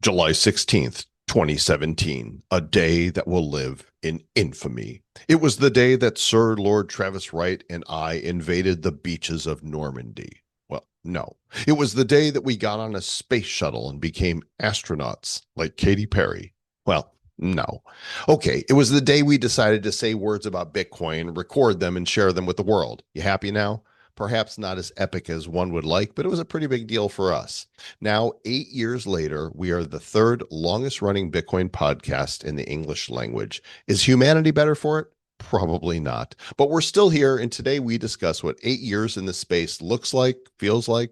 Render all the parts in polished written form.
July 16th, 2017, a day that will live in infamy. It was the day that Sir Lord Travis Wright and I invaded the beaches of Normandy. Well, no. It was the day that we got on a space shuttle and became astronauts like Katy Perry. Well, no. Okay, it was the day we decided to say words about Bitcoin, record them, and share them with the world. You happy now? Perhaps not as epic as one would like, but it was a pretty big deal for us. Now, 8 years later, we are the third longest running Bitcoin podcast in the English language. Is humanity better for it? Probably not. But we're still here, and today we discuss what 8 years in this space looks like, feels like,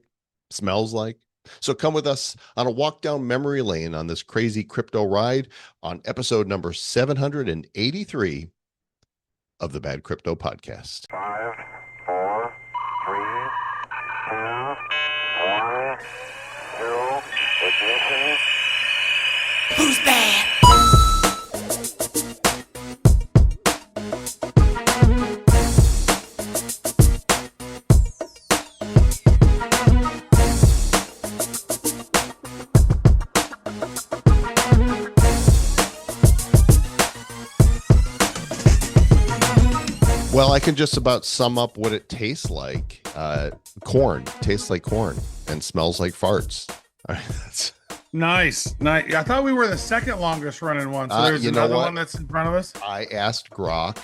smells like. So come with us on a walk down memory lane on this crazy crypto ride on episode number 783 of the Bad Crypto Podcast. 5, 4, 3, 2, 1, 0, ignition. Who's bad? Well, I can just about sum up what it tastes like. Corn tastes like corn and smells like farts. All right, that's, Nice. I thought we were the second longest running one. So there's you know another what? one that's in front of us. I asked Grok.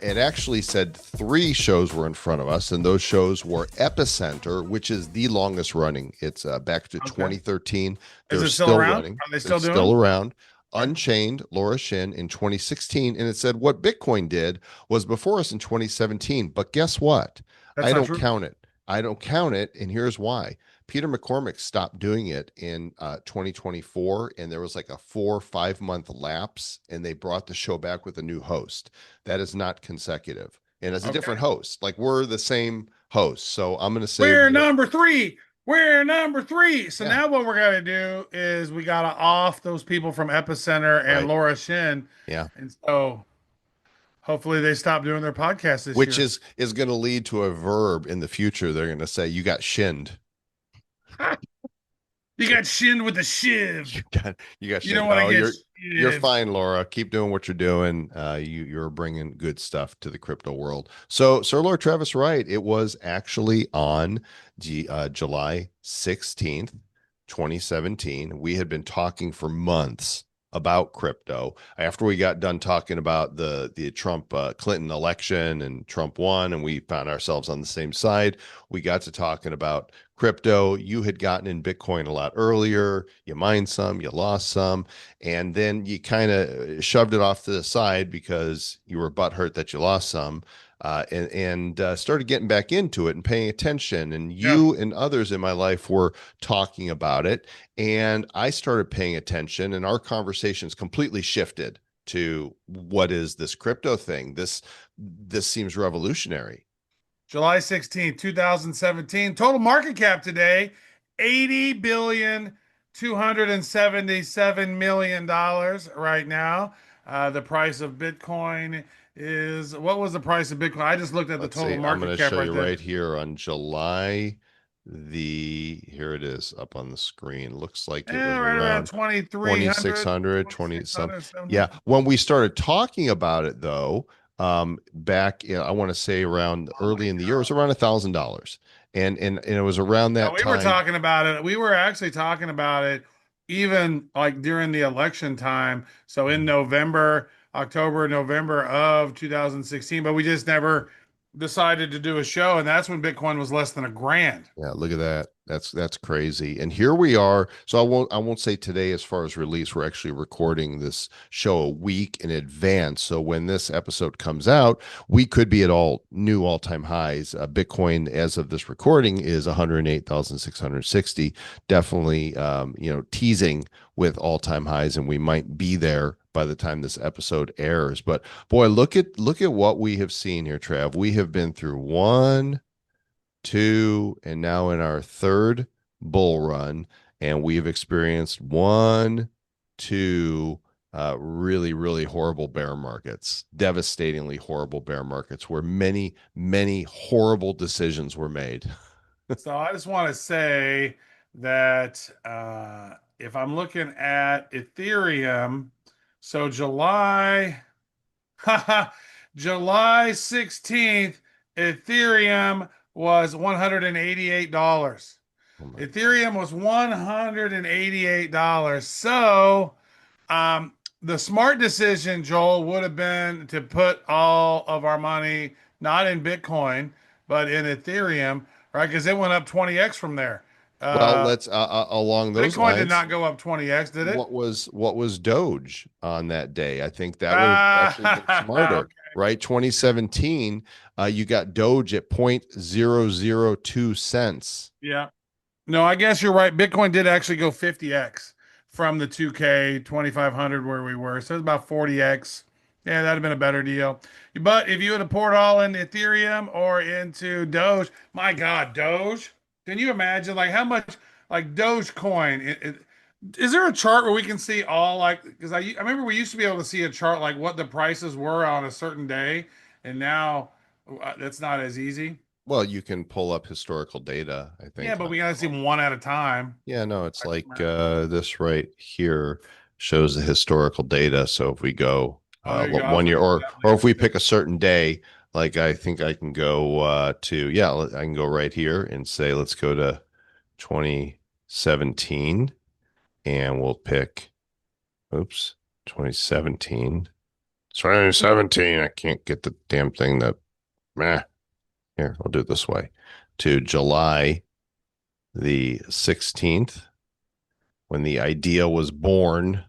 It actually said 3 shows were in front of us, and those shows were Epicenter, which is the longest running. It's back to 2013. Is They're it still around? running. Are they still doing? Still around. Unchained, Laura Shin in 2016, and it said what Bitcoin did was before us in 2017. But guess what? That's I not don't true. count it. I don't count it, and here's why. Peter McCormick stopped doing it in 2024, and there was like a 4 or 5 month lapse, and they brought the show back with a new host. That is not consecutive, and it's a different host. Like we're the same host, so I'm going to say We're number 3. We're number 3. So Yeah. now what we're gonna do is we gotta off those people from Epicenter and Right. Laura Shin. Yeah, And so hopefully they stop doing their podcast this which year. is going to lead to a verb in the future. They're going to say you got shinned. You got shinned with a shiv. You got You don't shinned. want Oh, to get you're shiv. fine, Laura. Keep doing what you're doing. You're bringing good stuff to the crypto world. So, Sir Lord Travis Wright, it was actually on July 16th, 2017. We had been talking for months about crypto. After we got done talking about the Trump Clinton election and Trump won, and we found ourselves on the same side, we got to talking about crypto. You had gotten in Bitcoin a lot earlier. You mined some, you lost some, and then you kind of shoved it off to the side because you were butthurt that you lost some, and started getting back into it and paying attention. And Yeah. you and others in my life were talking about it, and I started paying attention, and our conversations completely shifted to what is this crypto thing? This seems revolutionary. July 16th, 2017. Total market cap today, $80,277,000,000 right now. The price of Bitcoin is, what was the price of Bitcoin? I just looked at the Let's total see. I'm going market to cap show right you there. right here on July. Here it is up on the screen. Looks like it was Yeah, right around around 2,600, 20 some. 2,600. Yeah. When we started talking about it, though, back, I want to say around early in the year, it was around $1,000. And it was around Yeah, that we were time. talking about it. We were actually talking about it even like during the election time. So in November, October, November of 2016, but we just never decided to do a show. And that's when Bitcoin was less than $1,000. Yeah, look at that. That's crazy. And here we are. So I won't say today as far as release. We're actually recording this show a week in advance. So when this episode comes out, we could be at all new all-time highs. Bitcoin as of this recording is 108,660. Definitely teasing with all-time highs, and we might be there by the time this episode airs. But boy, look at what we have seen here, Trav. We have been through 1, 2, and now in our third bull run, and we've experienced 1, 2 really, really horrible bear markets, devastatingly horrible bear markets, where many, many horrible decisions were made. So I just want to say that if I'm looking at Ethereum, so July, July 16th, Ethereum was $188. Oh my God. Ethereum was $188. So, um, the smart decision, Joel, would have been to put all of our money not in Bitcoin, but in Ethereum, right? Because it went up 20x from there. Well, Uh, let's along those Bitcoin did lines. not go up 20x, did it? What was Doge on that day? I think that would have actually been Ah, smarter, right? 2017, you got Doge at 0.002 cents. yeah. No, I guess you're right. Bitcoin did actually go 50x from the 2K 2500 where we were. So it's about 40x. Yeah, that'd have been a better deal. But if you would have poured all into Ethereum or into Doge, my God, Doge. Can you imagine like how much like Dogecoin? Is there a chart where we can see all like because I remember we used to be able to see a chart like what the prices were on a certain day, and now that's not as easy. Well, you can pull up historical data, I Yeah, think. but we gotta see them one at a time. Yeah, no, it's Like, like this right here shows the historical data. So if we go oh, there you go. I was 1 year, looking for that or if we later today. pick a certain day, like I think I can go to, yeah, I can go right here and say let's go to 2017, and we'll pick, oops, 2017. 2017. I can't get the damn thing that, meh. Here, I'll do it this way. To July the 16th, when the idea was born.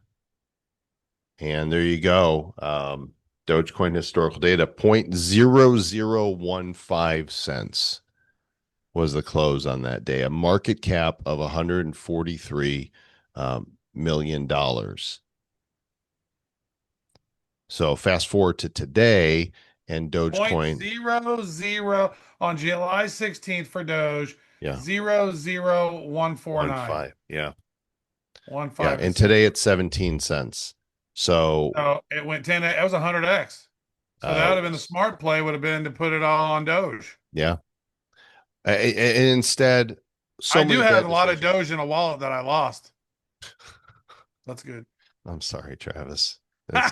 And there you go. Dogecoin historical data, 0.0015 cents was the close on that day, a market cap of $143 million. So fast forward to today, and Point Dogecoin, zero zero on July 16th for Doge, yeah, 00149. 1.5, yeah, One yeah, five and instead. today it's 17 cents. So, So it went 10. That was 100x. So that uh, would have been the smart play, would have been to put it all on Doge. yeah, and instead, so I do many have bad a lot of decisions. Doge in a wallet that I lost. That's good. I'm sorry, Travis. That's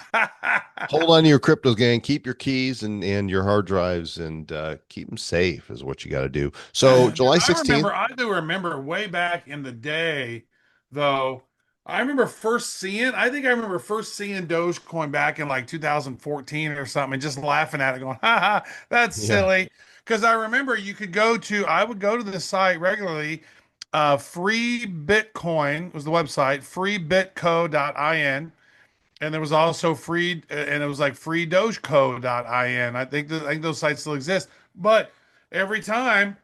hold on to your cryptos, gang. Keep your keys and your hard drives, and keep them safe is what you got to do. So Dude, July 16th. I do remember way back in the day, though. I remember first seeing, I think I remember first seeing Dogecoin back in like 2014 or something and just laughing at it, going, ha ha, that's Yeah. silly. Because I remember you could go to, I would go to the site regularly. Free Bitcoin was the website, freebitco.in. And there was also free, and it was like freedogeco.in. I think those sites still exist. But every time,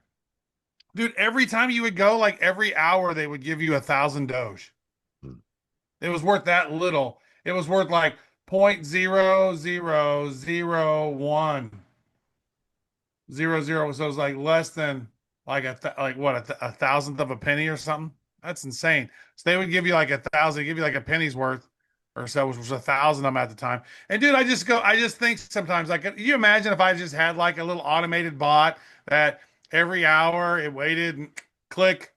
dude, every time you would go, like every hour, they would give you 1,000 Doge. It was worth that little. It was worth like 0.0000100. So it was like less than like like what a thousandth of a penny or something. That's insane. So they would give you like 1,000, give you like a penny's worth or so, which was 1,000 of them at the time. And dude, I just think sometimes like, can you imagine if I just had like a little automated bot that every hour it waited and click,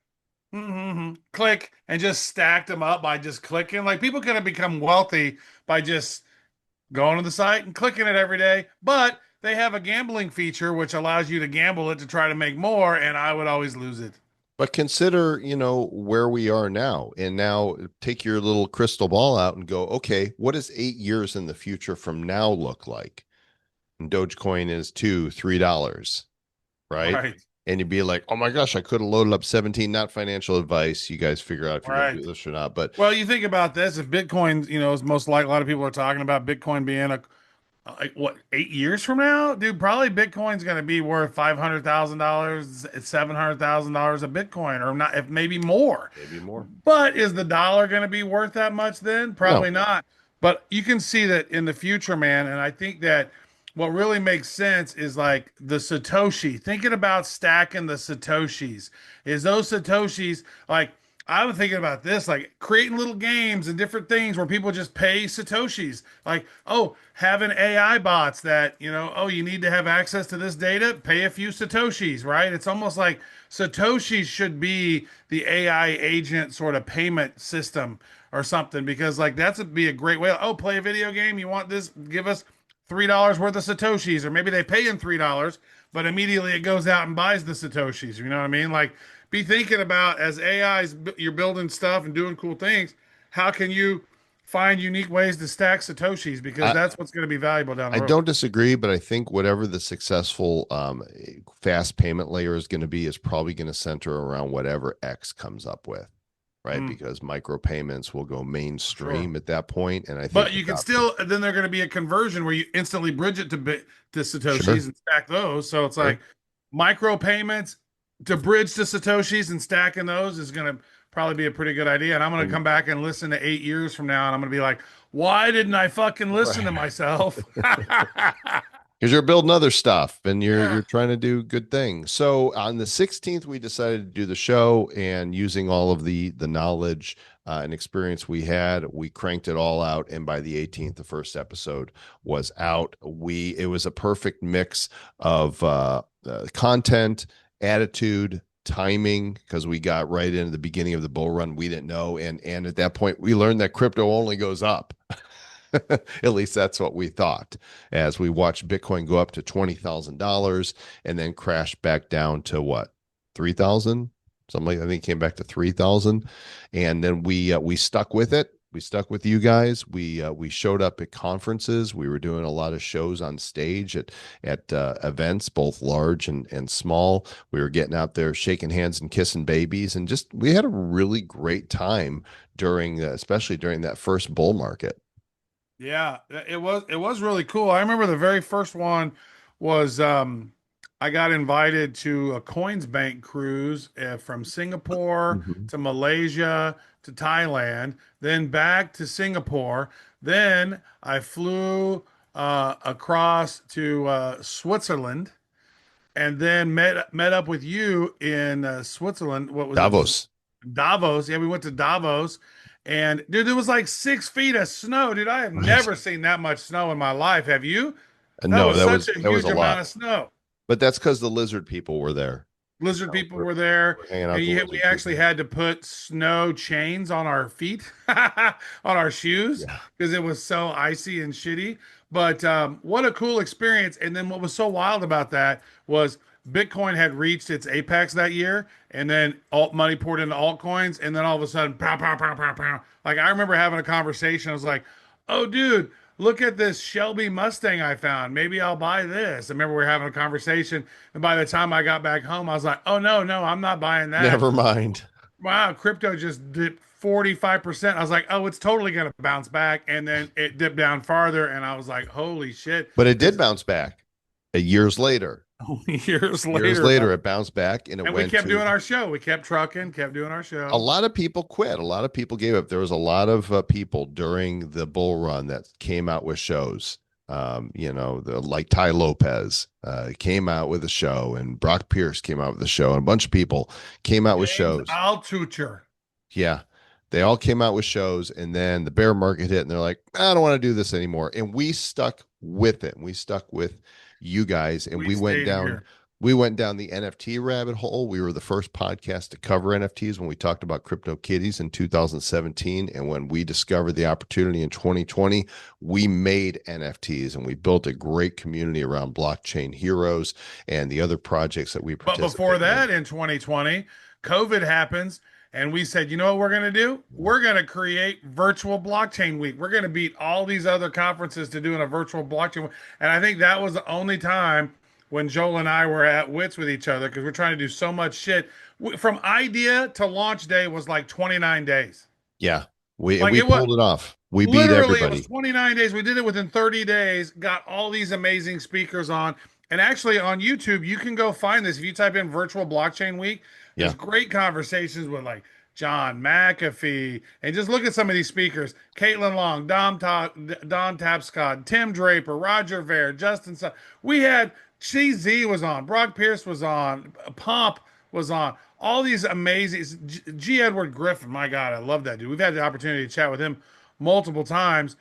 click, and just stacked them up by just clicking. Like people could have become wealthy by just going to the site and clicking it every day. But they have a gambling feature which allows you to gamble it to try to make more, and I would always lose it. But consider, where we are now, and now take your little crystal ball out and go, okay, what does 8 years in the future from now look like? And Dogecoin is $2, $3, right? Right, And you'd be like, oh my gosh, I could have loaded up 17, not financial advice. You guys figure out if you're going to right. do this or not. But Well, you think about this: if Bitcoin, is most like a lot of people are talking about Bitcoin being a like what 8 years from now, dude, probably Bitcoin's going to be worth $500,000, $700,000 a Bitcoin, or not, if maybe more. maybe more. But is the dollar going to be worth that much then? No. Probably not. But you can see that in the future, man. And I think that what really makes sense is like the Satoshi. Thinking about stacking the Satoshis. Is those Satoshis like I was thinking about this, like creating little games and different things where people just pay Satoshis. Like, oh, having AI bots that, oh, you need to have access to this data, pay a few Satoshis, right? It's almost like Satoshi should be the AI agent sort of payment system or something, because like that's would be a great way. Oh, play a video game. You want this? Give us $3 worth of Satoshis, or maybe they pay in $3, but immediately it goes out and buys the Satoshis. You know what I mean? Like, be thinking about as AIs, you're building stuff and doing cool things. How can you find unique ways to stack Satoshis? Because I, that's what's going to be valuable down the I road. don't disagree, but I think whatever the successful fast payment layer is going to be is probably going to center around whatever X comes up with, right? Mm, Because micropayments will go sure. mainstream at that point, and I think But the you can adoption. still, then they're going to be a conversion where you instantly bridge it to Satoshis Sure, and stack those. So it's sure. like micro payments to bridge to Satoshis, and stacking those is going to probably be a pretty good idea. And I'm going to And come back and listen to 8 years from now, and I'm going to be like, why didn't I fucking listen to right. myself? Because you're building other stuff and you're Yeah. trying to do good things. So on the 16th, we decided to do the show, and using all of the knowledge and experience we had, we cranked it all out. And by the 18th, the first episode was out. It was a perfect mix of content, attitude, timing, because we got right into the beginning of the bull run. We didn't know, and at that point, we learned that crypto only goes up. At least that's what we thought as we watched Bitcoin go up to $20,000 and then crash back down to what, 3,000? Something like, I think it came back to 3,000. And then we stuck with it. We stuck with you guys. We showed up at conferences. We were doing a lot of shows on stage at events, both large and small. We were getting out there, shaking hands and kissing babies, and just we had a really great time during, especially during that first bull market. Yeah, it was really cool. I remember the very first one was I got invited to a Coins Bank cruise from Singapore Mhm. to Malaysia to Thailand, then back to Singapore. Then I flew across to Switzerland, and then met up with you in Switzerland. What was it? Davos. Davos. Yeah, we went to Davos, and dude, there was like 6 feet of snow. Dude, I have Right. never seen that much snow in my life. Have you? That No, was that such was a that was a huge amount lot. of snow. But that's because the lizard people were there. Lizard So people were there, we're hanging out and with the we lizard actually people. had to put snow chains on our feet, on our shoes, Yeah. because it was so icy and shitty. But what a cool experience! And then what was so wild about that was Bitcoin had reached its apex that year, and then alt money poured into altcoins, and then all of a sudden, pow, pow, pow, pow, pow. Like, I remember having a conversation. I was like, "Oh, dude, look at this Shelby Mustang I found. Maybe I'll buy this." I remember we were having a conversation, and by the time I got back home, I was like, "Oh no, no, I'm not buying that." Never mind. Wow, crypto just dipped 45%. I was like, "Oh, it's totally gonna bounce back," and then it dipped down farther, and I was like, "Holy shit!" But it did This bounce back. Years later. years Years later, later, it bounced back and it and we went kept to doing our show. We kept trucking, kept doing our a show. lot of people quit. A lot of people gave up. There was a lot of people during the bull run that came out with shows. Like Ty Lopez came out with a show, and Brock Pierce came out with a show, and a bunch of people came out with James shows. Altucher. Yeah. They all came out with shows, and then the bear market hit, and they're like, I don't want to do this anymore. And we stuck with it. We stuck with you guys, and We stayed here. we went down the NFT rabbit hole. We were the first podcast to cover NFTs when we talked about crypto kitties in 2017. And when we discovered the opportunity in 2020, we made NFTs, and we built a great community around blockchain heroes and the other projects that we But before participated in. that, in 2020, COVID happens, and we said, you know what we're going to do? We're going to create virtual blockchain week. We're going to beat all these other conferences to doing a virtual blockchain week. And I think that was the only time when Joel and I were at wits with each other, because we're trying to do so much shit. From idea to launch day was like 29 days. Yeah. We Like, we it was pulled it off. We beat literally, it was everybody. 29 days. We did it within 30 days, got all these amazing speakers on. And actually, on YouTube, you can go find this. If you type in virtual blockchain week, Yeah. there's great conversations with like John McAfee. And just look at some of these speakers: Caitlin Long, Don Tapscott, Tim Draper, Roger Ver, Justin. We had CZ was on, Brock Pierce was on, Pomp was on. All these amazing G. Edward Griffin. My God, I love that dude. We've had the opportunity to chat with him multiple times.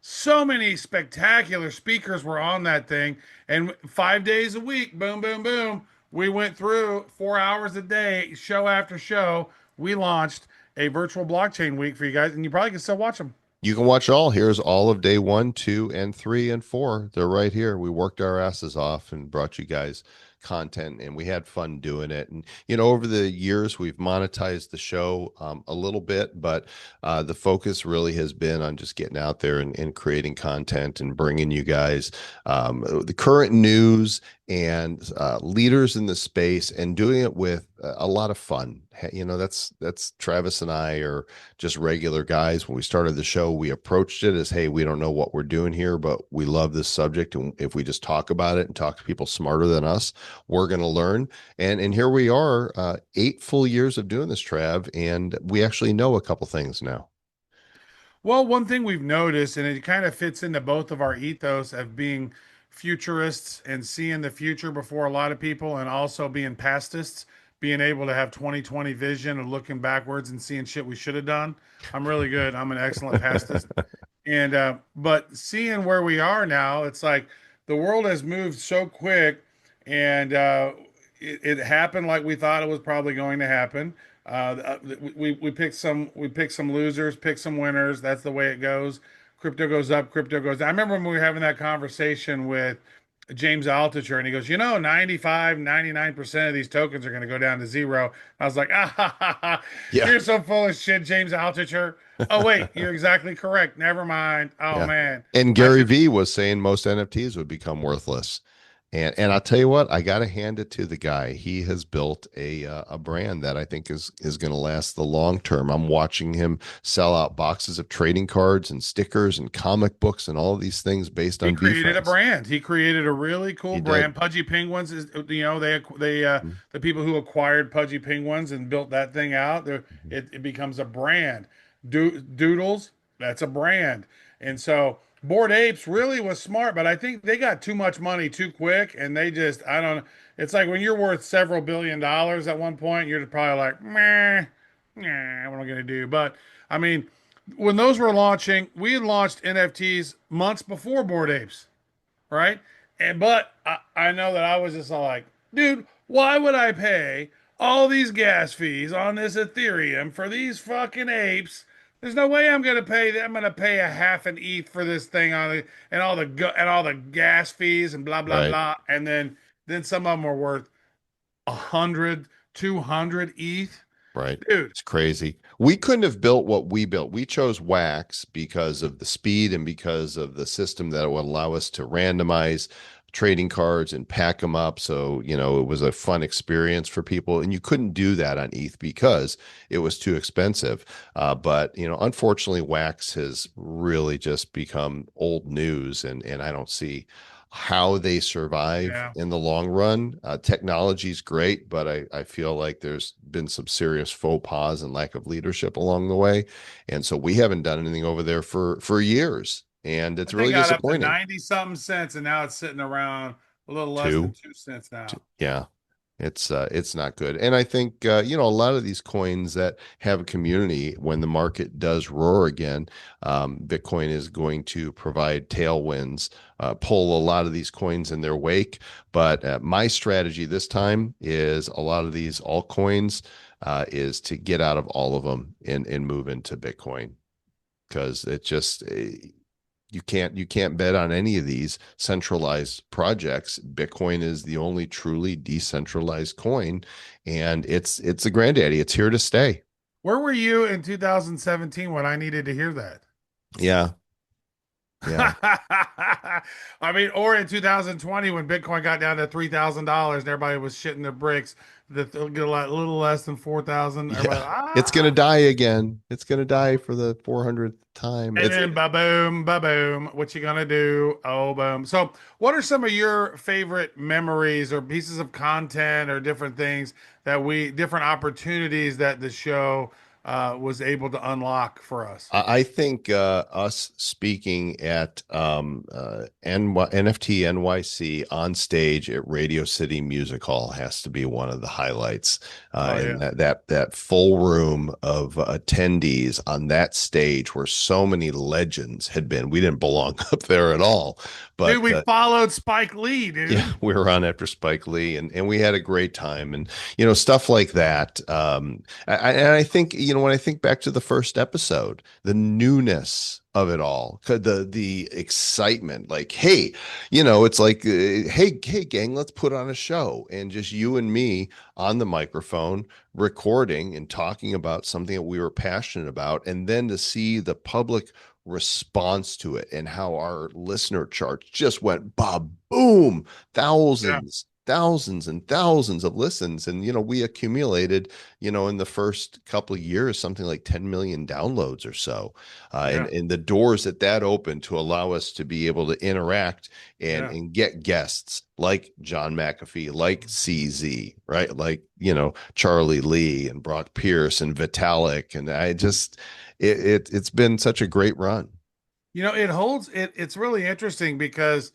So many spectacular speakers were on that thing, and 5 days a week, boom, boom, boom. we went through 4 hours a day, show after show. We launched a virtual blockchain week for you guys, and you probably can still watch them. You can watch all. Here's all of day 1, 2, and 3 and 4. They're right here. We worked our asses off and brought you guys content, and we had fun doing it. And over the years, we've monetized the show a little bit, but the focus really has been on just getting out there and creating content and bringing you guys the current news and leaders in the space, and doing it with a lot of fun. That's Travis and I are just regular guys. When we started the show, we approached it as, hey, we don't know what we're doing here, but we love this subject, and if we just talk about it and talk to people smarter than us, we're going to learn. And here we are, 8 full years of doing this, Trav, and we actually know a couple things now. Well, one thing we've noticed, and it kind of fits into both of our ethos of being futurists and seeing the future before a lot of people, and also being pastists, being able to have 2020 vision of looking backwards and seeing shit we should have done. I'm really good. I'm an excellent pastist. And but seeing where we are now, it's like the world has moved so quick, and it happened like we thought it was probably going to happen. We picked some losers, picked some winners. That's the way it goes. Crypto goes up, crypto goes down. I remember when we were having that conversation with James Altucher, and he goes, 95, 99% of these tokens are going to go down to zero. I was like, ah, ha, ha, ha. Yeah. You're so full of shit, James Altucher. Oh, wait, you're exactly correct. Never mind. Oh, Yeah. man. And I Gary should, Vee was saying most NFTs would become worthless. And I'll tell you what, I got to hand it to the guy. He has built a brand that I think is going to last the long term. I'm watching him sell out boxes of trading cards and stickers and comic books and all of these things based He on created a defense. brand. He created a really cool He brand. did. Pudgy Penguins is, the people who acquired Pudgy Penguins and built that thing out. Mhm. It becomes a brand. Doodles, that's a brand. And so Bored Apes really was smart, but I think they got too much money too quick, and they just I don't know. It's like when you're worth several billion dollars at one point, you're probably like, meh, nah, what am I gonna do? But I mean, when those were launching, we had launched NFTs months before Bored Apes, right? And but I know that I was just all like, dude, why would I pay all these gas fees on this Ethereum for these fucking apes? There's no way I'm gonna pay that. I'm gonna pay a half an ETH for this thing on it, and all the gas fees and blah blah Right. blah. And then some of them are worth 100, 200 ETH, Right. dude. It's crazy. We couldn't have built what we built. We chose Wax because of the speed and because of the system that would allow us to randomize trading cards and pack them up. So, it was a fun experience for people. And you couldn't do that on ETH because it was too expensive. But, unfortunately, Wax has really just become old news. And I don't see how they survive Yeah. in the long run. Technology is great, but I feel like there's been some serious faux pas and lack of leadership along the way. And so we haven't done anything over there for years. And it's That thing really got up to disappointing. 90 something cents, and now it's sitting around a little less than Two, 2 cents now. yeah, it's not good. And I think a lot of these coins that have a community, when the market does roar again, Bitcoin is going to provide tailwinds, pull a lot of these coins in their wake. But my strategy this time is a lot of these altcoins is to get out of all of them and move into Bitcoin, because it just you can't bet on any of these centralized projects. Bitcoin is the only truly decentralized coin, and it's a granddaddy. It's here to stay. Where were you in 2017 when I needed to hear that? Yeah, yeah, I mean, or in 2020 when Bitcoin got down to $3,000 and everybody was shitting their bricks, that they'll get a little less than 4,000. Everybody, yeah. It's gonna die again. It's gonna die for the 400th time. and It's then ba boom. What you gonna do? Oh, boom. So, what are some of your favorite memories or pieces of content or different things different opportunities that the show was able to unlock for us. I think us speaking at NFT NYC on stage at Radio City Music Hall has to be one of the highlights. Oh And yeah, that full room of attendees on that stage where so many legends had been. We didn't belong up there at all, dude, but we followed Spike Lee, yeah, dude. we were on after Spike Lee, and we had a great time, and stuff like that. And I think when I think back to the first episode, the newness of it all, the excitement, like, hey, it's like, hey, gang, let's put on a show, and just you and me on the microphone recording and talking about something that we were passionate about, and then to see the public response to it and how our listener charts just went boom, Yeah, thousands and thousands of listens. And we accumulated in the first couple of years something like 10 million downloads or so, yeah, and the doors that opened to allow us to be able to interact and yeah. get guests like John McAfee, like CZ, right, like Charlie Lee and Brock Pierce and Vitalik, and I just it's been such a great run. It holds it. It's really interesting because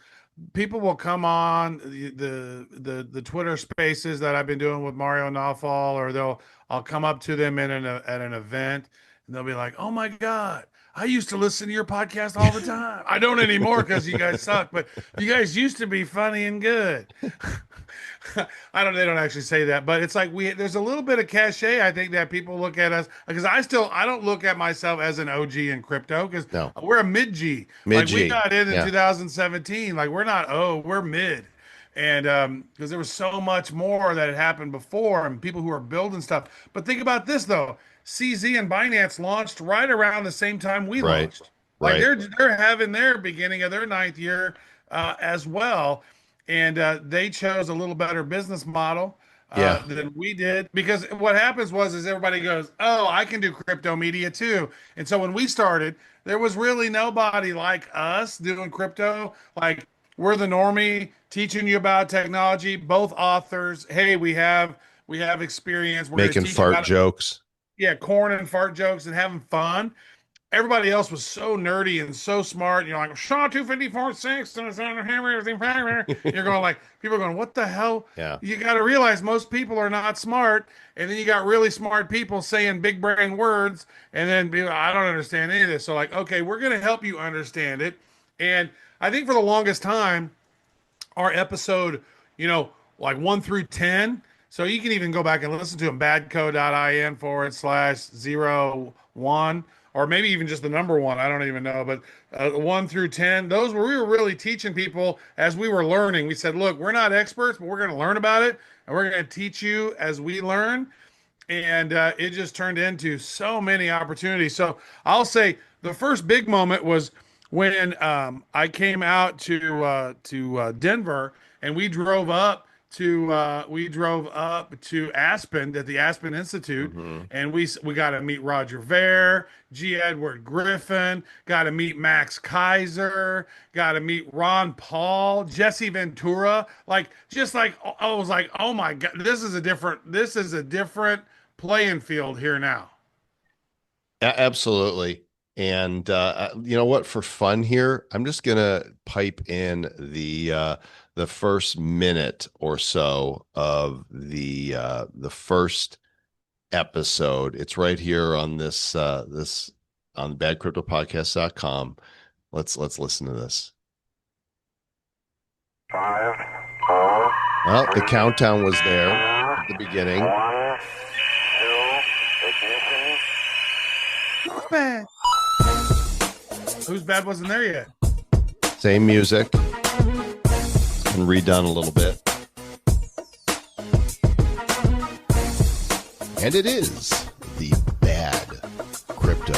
people will come on the Twitter Spaces that I've been doing with Mario Nawfal, or I'll come up to them at an event, and they'll be like, "Oh my God, I used to listen to your podcast all the time. I don't anymore because you guys suck, but you guys used to be funny and good." I don't. They don't actually say that, but it's like there's a little bit of cachet. I think that people look at us because I don't look at myself as an OG in crypto because No, we're a mid G. mid Like we G. got in Yeah, 2017. Like we're not we're mid. And because there was so much more that had happened before and people who are building stuff. But think about this though. CZ and Binance launched right around the same time we right, launched. Like right. they're having their beginning of their ninth year as well, and they chose a little better business model Yeah, than we did because what happens is everybody goes, "Oh, I can do crypto media too," and so when we started, there was really nobody like us doing crypto. Like we're the normie teaching you about technology, both authors. Hey, we have experience. We're going to making teach you fart about jokes. yeah, corn and fart jokes and having fun. Everybody else was so nerdy and so smart. You're like, Shaw 254.6, everything. You're going like, people are going, what the hell? Yeah, You got to realize most people are not smart. And then you got really smart people saying big brain words. And then I don't understand any of this. So, like, okay, we're going to help you understand it. And I think for the longest time, our episode, like 1 through 10. So you can even go back and listen to them, badco.in/01, or maybe even just the number one. I don't even know. But 1 through 10, those were, we were really teaching people as we were learning. We said, look, we're not experts, but we're going to learn about it. And we're going to teach you as we learn. And it just turned into so many opportunities. So I'll say the first big moment was when I came out to Denver, and we drove up to Aspen at the Aspen Institute, hmm and we got to meet Roger Ver, G. Edward Griffin, got to meet Max Kaiser, got to meet Ron Paul, Jesse Ventura, like just like I was like, oh my God, this is a different playing field here now. Absolutely. And you know what? For fun here, I'm just gonna pipe in the first minute or so of the first episode. It's right here on this on badcryptopodcast.com. Let's listen to this. 5, 4, Well, the countdown was there 2, at the beginning. 1, 2, ignition. Who's bad? Who's bad wasn't there yet. Same music and redone a little bit. And it is the Bad Crypto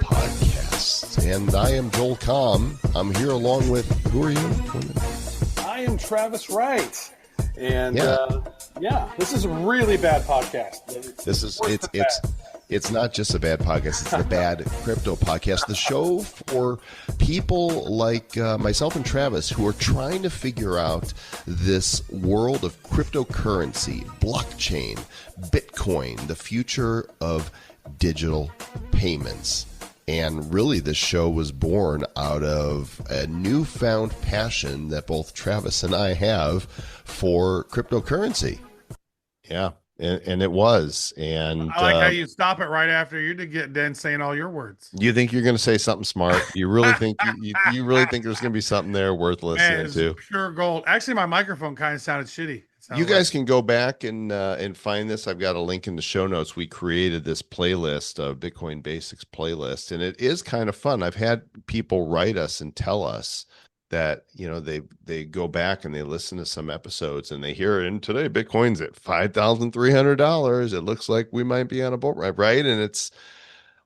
Podcast. And I am Joel Comm. I'm here along with, who are you? I am Travis Wright, and Yeah. this is a really bad podcast. It's not just a bad podcast, it's the Bad Crypto Podcast, the show for people like myself and Travis who are trying to figure out this world of cryptocurrency, blockchain, Bitcoin, the future of digital payments. And really, this show was born out of a newfound passion that both Travis and I have for cryptocurrency. Yeah, and it was. And I like how you stop it right after you to get done saying all your words. you think you're going to say something smart? You really think you really think there's going to be something there worth Man, listening it's to? pure gold. Actually, my microphone kind of sounded shitty. It You sounded guys like can go back and find this. I've got a link in the show notes. We created this playlist of Bitcoin Basics playlist, and it is kind of fun. I've had people write us and tell us that they go back and they listen to some episodes and they hear it. And today Bitcoin's at $5,300. It looks like we might be on a boat ride, right? And it's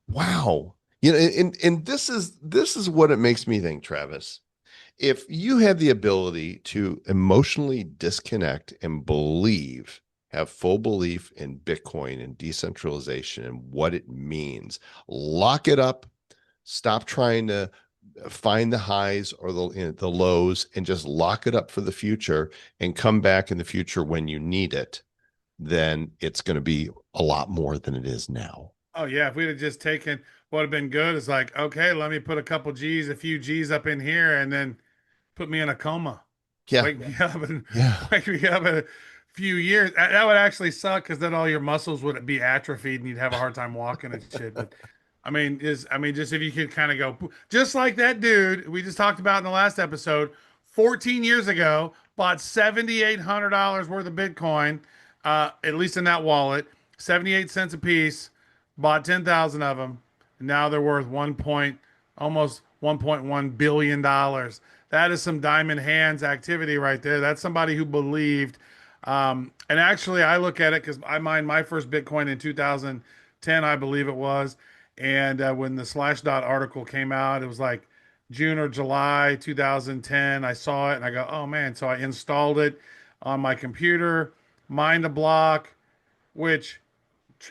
wow. And this is what it makes me think, Travis. If you have the ability to emotionally disconnect and believe, have full belief in Bitcoin and decentralization and what it means, lock it up, stop trying to find the highs or the lows, and just lock it up for the future and come back in the future when you need it, then it's going to be a lot more than it is now. oh yeah, if we'd have just taken what would have been good is like, okay, let me put a few G's up in here, and then put me in a coma. Yeah. Wake me up and Yeah. wake me up in a few years. That would actually suck because then all your muscles would be atrophied and you'd have a hard time walking and shit. But just if you could kind of go just like that dude we just talked about in the last episode, 14 years ago, bought $7,800 worth of Bitcoin, at least in that wallet, 78 cents a piece, bought 10,000 of them. And now they're worth almost $1.1 billion. That is some diamond hands activity right there. That's somebody who believed. And actually, I look at it because I mined my first Bitcoin in 2010, I believe it was. And when the Slashdot article came out, it was like June or July 2010. I saw it and I go, oh man. So I installed it on my computer, mined a block, which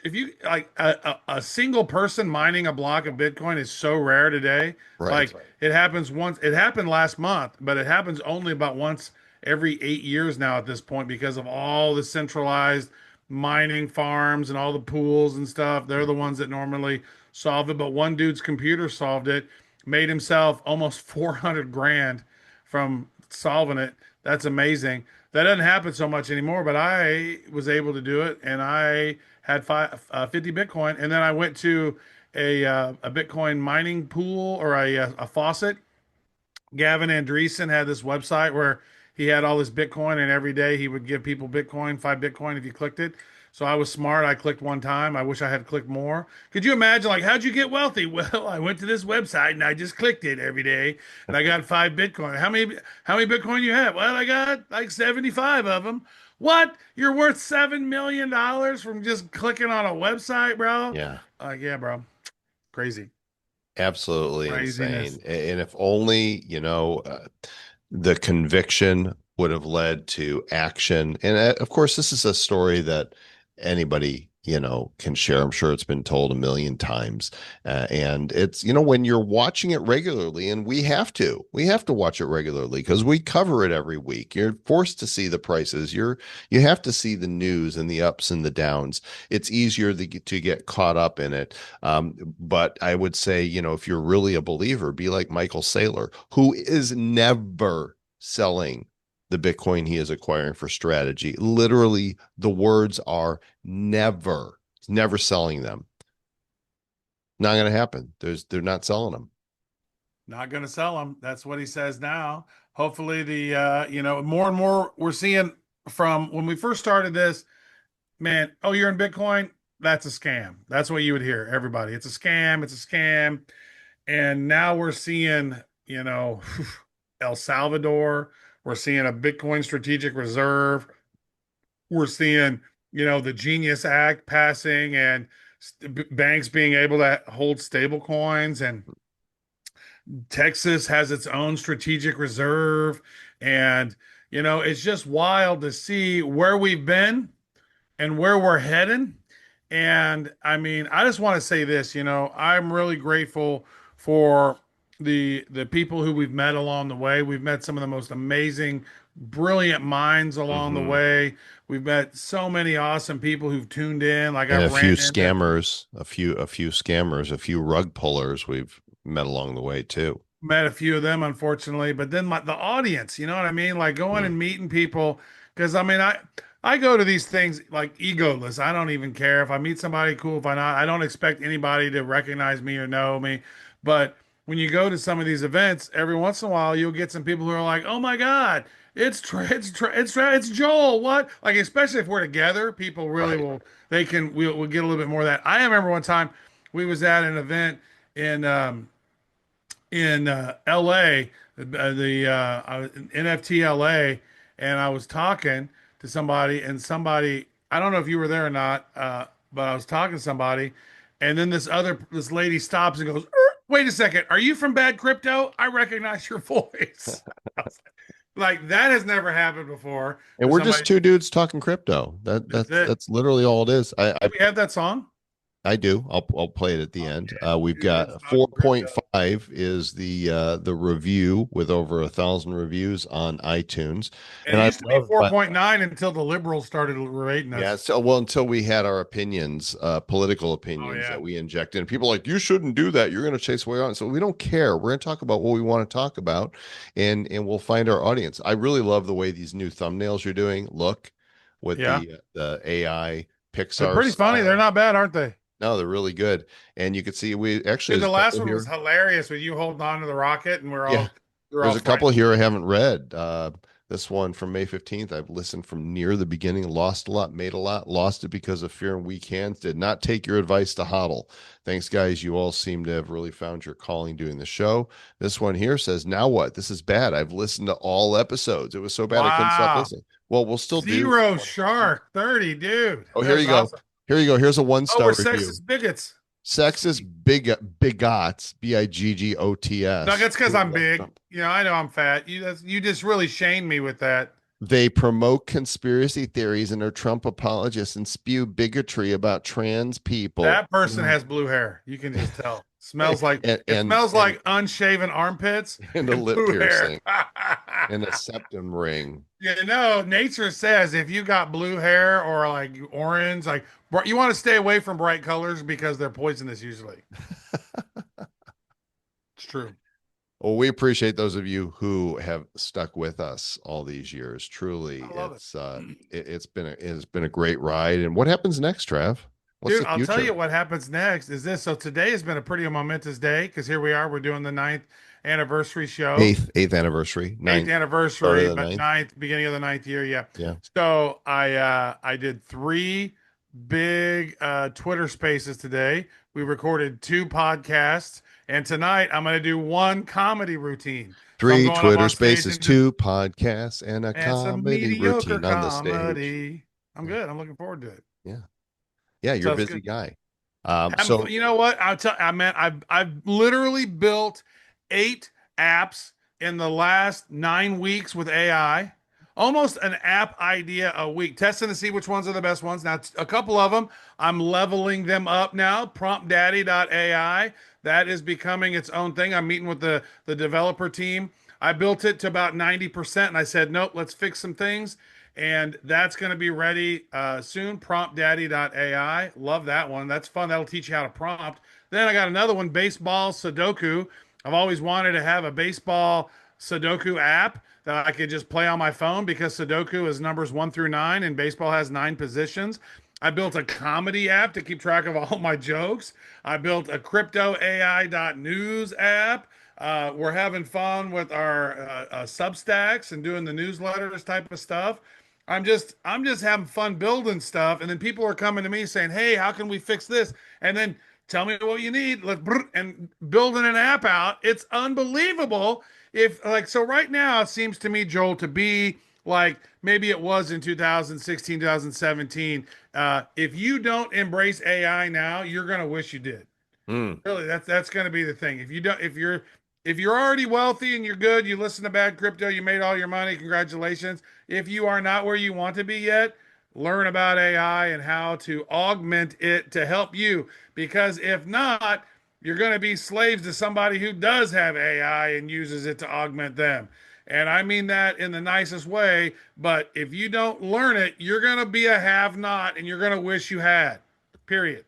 if you like a single person mining a block of Bitcoin is so rare today. Right. Like it happens once, it happened last month, but it happens only about once every 8 years now at this point because of all the centralized mining farms and all the pools and stuff. They're the ones that normally solve it. But one dude's computer solved it, made himself almost 400 grand from solving it. That's amazing. That doesn't happen so much anymore, but I was able to do it, and I had 50 Bitcoin, and then I went to a Bitcoin mining pool or a faucet. Gavin Andreessen had this website where he had all this Bitcoin, and every day he would give people Bitcoin, 5 Bitcoin if you clicked it. So I was smart. I clicked one time. I wish I had clicked more. Could you imagine, like, how'd you get wealthy? Well, I went to this website and I just clicked it every day, and I got 5 Bitcoin. How many Bitcoin you have? Well, I got like 75 of them. What? You're worth $7 million from just clicking on a website, bro? Yeah. Yeah, bro. Crazy. Absolutely Craziness. insane. And if only, the conviction would have led to action. And of course, this is a story that anybody, can share. I'm sure it's been told a million times. And it's, when you're watching it regularly, and we have to watch it regularly because we cover it every week. You're forced to see the prices. You have to see the news and the ups and the downs. It's easier to get caught up in it. But I would say, if you're really a believer, be like Michael Saylor, who is never selling the Bitcoin he is acquiring for strategy. Literally, the words are never, never selling them. Not going to happen. They're not selling them. Not going to sell them. That's what he says now. Hopefully, more and more we're seeing from when we first started this, man. Oh, you're in Bitcoin? That's a scam. That's what you would hear, everybody. It's a scam. It's a scam. And now we're seeing, El Salvador. We're seeing a Bitcoin strategic reserve. We're seeing, the Genius Act passing and banks being able to hold stable coins, and Texas has its own strategic reserve. And, it's just wild to see where we've been and where we're heading. And I mean, I just want to say this, I'm really grateful for the people who we've met along the way. We've met some of the most amazing, brilliant minds along the Hmm. way. We've met so many awesome people who've tuned in. Like And I've a few ran into scammers, a few scammers, a few rug pullers we've met along the way too. met a few of them, unfortunately. But then the audience, you know what I mean? Like going Mm. and meeting people, because I mean, I go to these things like egoless. I don't even care if I meet somebody cool. If I not, I don't expect anybody to recognize me or know me. But when you go to some of these events, every once in a while, you'll get some people who are like, "Oh my God, it's Joel." What? Like, especially if we're together, people really Right. will. We'll get a little bit more of that. I remember one time we was at an event in LA, I was in NFT LA, and I was talking to somebody, and somebody, I don't know if you were there or not, but I was talking to somebody, and then this lady stops and goes, "Wait a second, are you from Bad Crypto? I recognize your voice." I was like, that has never happened before. And For we're somebody, just two dudes talking crypto. That that's that's it. that's literally all it is. Do we have that song? I do. I'll play it at the Oh end. yeah, We've two dudes got talking crypto. 4.5 is the review with over 1,000 reviews on iTunes, And and it I used to be love. But 4.9 until the liberals started rating yeah, us. so well until we had our opinions, political Oh opinions yeah. that we injected, and people are like, you shouldn't do that. You're going to chase away on. So we don't care. We're going to talk about what we want to talk about, and we'll find our audience. I really love the way these new thumbnails you're doing look with Yeah. the AI They're Pixar pretty funny. They're style. not bad, aren't they? No, they're really good. And you can see we actually Dude, there's the a last couple one was here. hilarious with you holding on to the rocket and Yeah. we're all There's a couple frightened. here I haven't read. This one from May 15th, I've listened from near the beginning, lost a lot, made a lot, lost it because of fear and weak hands, did not take your advice to hodl. Thanks, guys. You all seem to have really found your calling doing the show. This one here says, now what? This is bad. I've listened to all episodes. It was so bad I couldn't stop Wow. listening. Well, we'll still do Zero one or two. shark 30, dude. Oh, here That's you go. awesome. Here you go. Here's a Oh, we're one-star review. sexist bigots. Sexist Sweet. bigots, No, BIGGOTS, that's because who I'm love big. Trump. You know, I know I'm fat. You just really shamed me with that. They promote conspiracy theories and are Trump apologists and spew bigotry about trans people. That person has blue hair. You can just tell. and It and smells and, like unshaven armpits and a and lip blue hair. piercing and a septum ring. You know, nature says if you got blue hair or like orange, like you want to stay away from bright colors because they're poisonous usually. It's true. Well, we appreciate those of you who have stuck with us all these years. Truly, I love it. it's been a great ride. And what happens next, Trav? What's Dude, the I'll tell you future? what happens next is this. So today has been a pretty momentous day because here we are. We're doing the ninth anniversary show. Eighth anniversary, Eighth ninth, start of anniversary, the but ninth. ninth, beginning of the ninth year. Yeah. Yeah. So I did three big Twitter spaces today. We recorded two podcasts, and tonight I'm going to do one comedy routine. So I'm Three going up Twitter on stage spaces, and just two podcasts, and a and some comedy mediocre routine on the stage. comedy. I'm Yeah. good. I'm looking forward to it. Yeah. Yeah. You're So a it's busy good. guy. Having, you know what? I mean, I've literally built 8 apps in the last 9 weeks with AI. Almost an app idea a week, testing to see which ones are the best ones. Now, a couple of them, I'm leveling them up now. PromptDaddy.ai, that is becoming its own thing. I'm meeting with the developer team. I built it to about 90%, and I said, nope, let's fix some things. And that's going to be ready soon. PromptDaddy.ai. Love that one. That's fun. That'll teach you how to prompt. Then I got another one, Baseball Sudoku. I've always wanted to have a baseball Sudoku app that I could just play on my phone because Sudoku is numbers 1 through 9 and baseball has 9 positions. I built a comedy app to keep track of all my jokes. I built a cryptoai.news app. We're having fun with our Substacks and doing the newsletters type of stuff. I'm just having fun building stuff, and then people are coming to me saying, "Hey, how can we fix this?" And then tell me what you need. And building an app out. It's unbelievable. If like so, right now it seems to me, Joel, to be like maybe it was in 2016, 2017. If you don't embrace AI now, you're gonna wish you did. mm, Really, that's going to be the thing. If you're already wealthy and you're good, you listen to Bad Crypto, you made all your money, congratulations. If you are not where you want to be yet, learn about AI and how to augment it to help you. Because if not, you're going to be slaves to somebody who does have AI and uses it to augment them. And I mean that in the nicest way. But if you don't learn it, you're going to be a have not and you're going to wish you had. Period.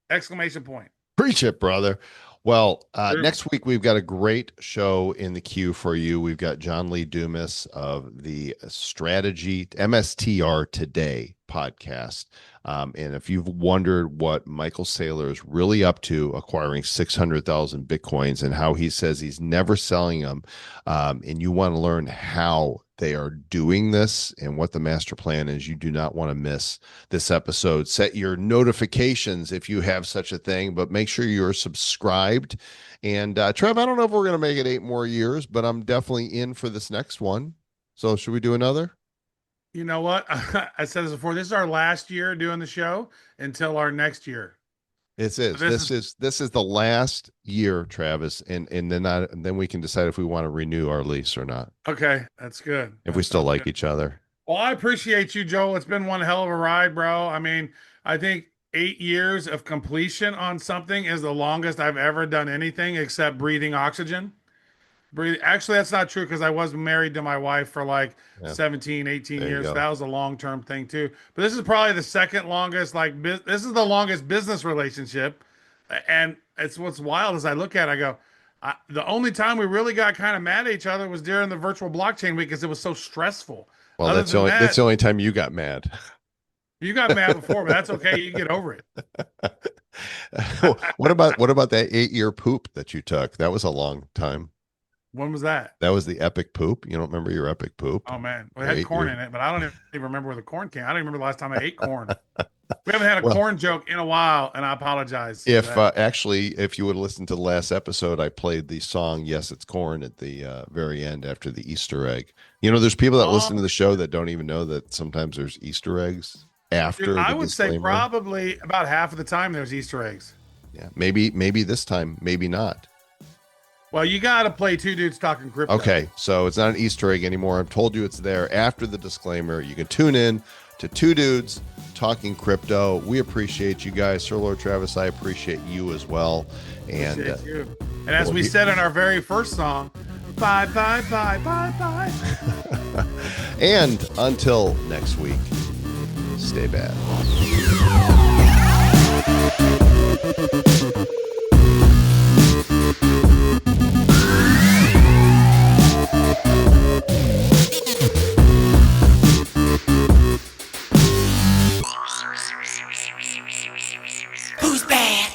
Exclamation point. Preach it, brother. Well, Sure. next week we've got a great show in the queue for you. We've got John Lee Dumas of the Strategy MSTR Today podcast. And if you've wondered what Michael Saylor is really up to acquiring 600,000 Bitcoins and how he says he's never selling them, and you want to learn how they are doing this and what the master plan is, you do not want to miss this episode. Set your notifications if you have such a thing, but make sure you're subscribed. And Trev, I don't know if we're going to make it 8 more years, but I'm definitely in for this next one. So should we do another? You know what? I said this before. This is our last year doing the show until our next year. This is the last year, Travis, and then we can decide if we want to renew our lease or not. Okay, that's good. If we still like each other. Well, I appreciate you, Joel. It's been one hell of a ride, bro. I mean, I think 8 years of completion on something is the longest I've ever done anything except breathing oxygen. Actually, that's not true because I was married to my wife for like 17, 18 years. So that was a long-term thing too. But this is probably the second longest, this is the longest business relationship. And it's what's wild as I look at it, I go, the only time we really got kind of mad at each other was during the virtual blockchain week because it was so stressful. Well, that's the only time you got mad. You got mad before, but that's okay. You get over it. What about that 8-year poop that you took? That was a long time. When was that? That was the epic poop. You don't remember your epic poop? Oh man, we had corn in it, but I don't even remember where the corn came. I don't even remember the last time I ate corn. We haven't had a corn joke in a while, and I apologize. If if you would listen to the last episode, I played the song "Yes, It's Corn" at the very end after the Easter egg. You know, there's people that listen to the show that don't even know that sometimes there's Easter eggs after. Dude, I would disclaimer. say probably about half of the time there's Easter eggs. Yeah, maybe this time, maybe not. Well, you got to play Two Dudes Talking Crypto. Okay, so it's not an Easter egg anymore. I've told you it's there after the disclaimer. You can tune in to Two Dudes Talking Crypto. We appreciate you guys. Sir Lord Travis, I appreciate you as well. And appreciate you. And as we said in our very first song, bye, bye, bye, bye, bye. And until next week, stay bad. Who's bad?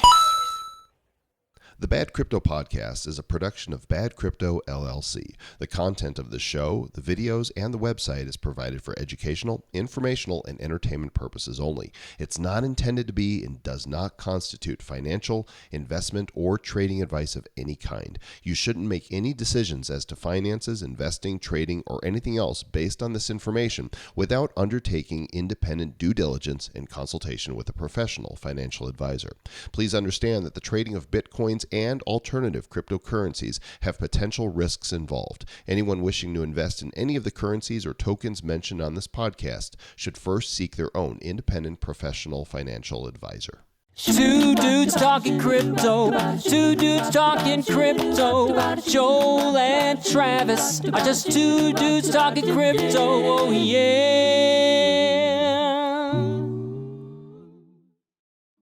The Bad Crypto Podcast is a production of Bad Crypto LLC. The content of the show, the videos, and the website is provided for educational, informational, and entertainment purposes only. It's not intended to be and does not constitute financial, investment, or trading advice of any kind. You shouldn't make any decisions as to finances, investing, trading, or anything else based on this information without undertaking independent due diligence and consultation with a professional financial advisor. Please understand that the trading of Bitcoins and alternative cryptocurrencies have potential risks involved. Anyone wishing to invest in any of the currencies or tokens mentioned on this podcast should first seek their own independent professional financial advisor. Two dudes talking crypto. Two dudes talking crypto. Joel and Travis are just two dudes talking crypto. Oh yeah.